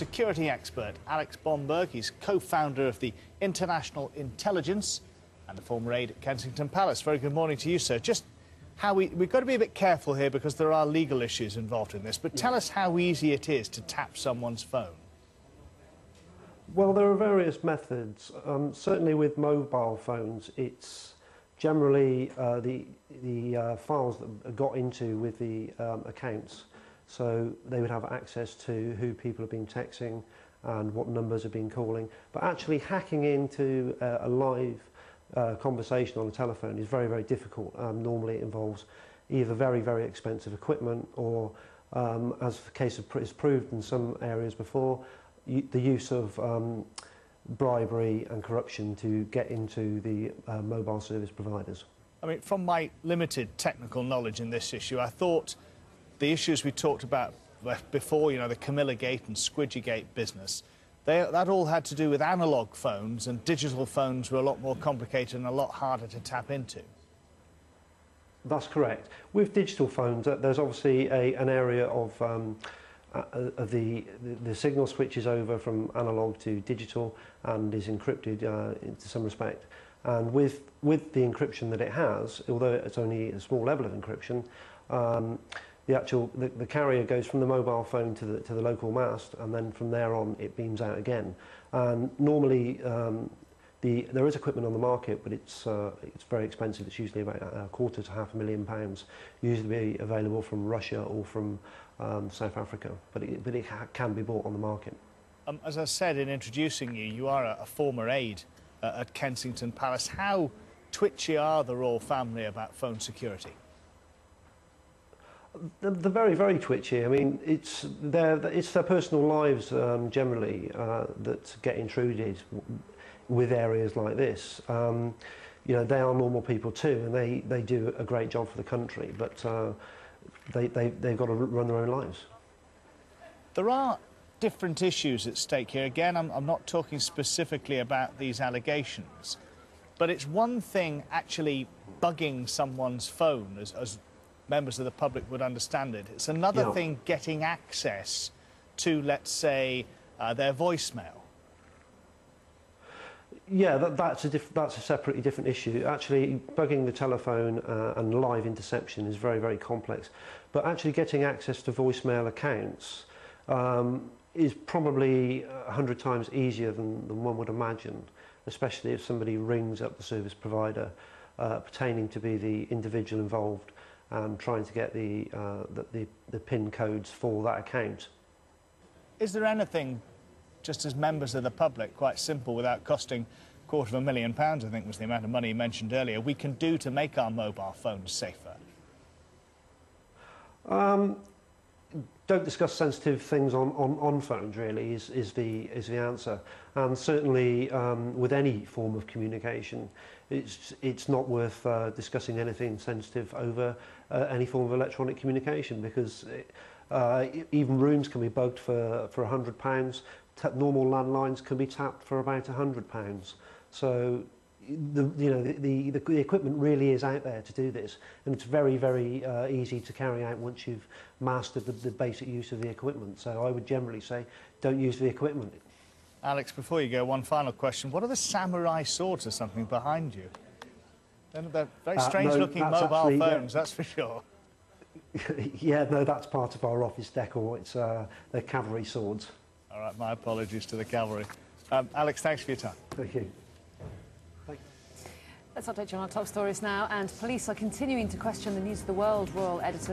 security expert Alex Bomberg. He's co-founder of the International Intelligence and a former aide at Kensington Palace. Very good morning to you, sir. Just how we've got to be a bit careful here because there are legal issues involved in this, but tell us how easy it is to tap someone's phone. Well, there are various methods. Certainly with mobile phones, it's generally the files that are got into with the accounts. So they would have access to who people have been texting and what numbers have been calling. But actually hacking into a live conversation on a telephone is very, very difficult. Normally it involves either very, very expensive equipment or, as the case is proved in some areas before, the use of bribery and corruption to get into the mobile service providers. I mean, from my limited technical knowledge in this issue, I thought the issues we talked about before, you know, the Camilla Gate and Squidgy Gate business, that all had to do with analogue phones, and digital phones were a lot more complicated and a lot harder to tap into. That's correct. With digital phones, there's obviously an area of the signal switches over from analogue to digital and is encrypted in some respect. And with the encryption that it has, although it's only a small level of encryption, the carrier goes from the mobile phone to the local mast, and then from there on it beams out again. And normally there is equipment on the market, but it's very expensive. It's usually about £250,000 to £500,000, usually available from Russia or from South Africa, but it can be bought on the market. As I said in introducing you, you are a former aide at Kensington Palace. How twitchy are the royal family about phone security? They're very, very twitchy. I mean, it's their personal lives generally that get intruded with areas like this. You know, they are normal people too, and they do a great job for the country, but they've got to run their own lives. There are different issues at stake here. Again, I'm not talking specifically about these allegations, but it's one thing actually bugging someone's phone, as members of the public would understand it. It's another thing getting access to, let's say, their voicemail. Yeah, that's a separately different issue. Actually, bugging the telephone and live interception is very, very complex. But actually getting access to voicemail accounts is probably 100 times easier than one would imagine, especially if somebody rings up the service provider pertaining to be the individual involved and trying to get the PIN codes for that account. Is there anything, just as members of the public, quite simple, without costing £250,000, I think was the amount of money you mentioned earlier, we can do to make our mobile phones safer? Don't discuss sensitive things on phones, really, is the answer. And certainly with any form of communication, it's not worth discussing anything sensitive over any form of electronic communication, because even rooms can be bugged for £100. Normal landlines can be tapped for about £100. So the equipment really is out there to do this, and it's very, very easy to carry out once you've mastered the basic use of the equipment. So I would generally say don't use the equipment. Alex, before you go, one final question. What are the samurai swords or something behind you? They're very strange-looking mobile phones, that's for sure. Yeah, no, that's part of our office decor. It's they're cavalry swords. All right, my apologies to the cavalry. Alex, thanks for your time. Thank you. Let's update you on our top stories now. And police are continuing to question the News of the World royal editor.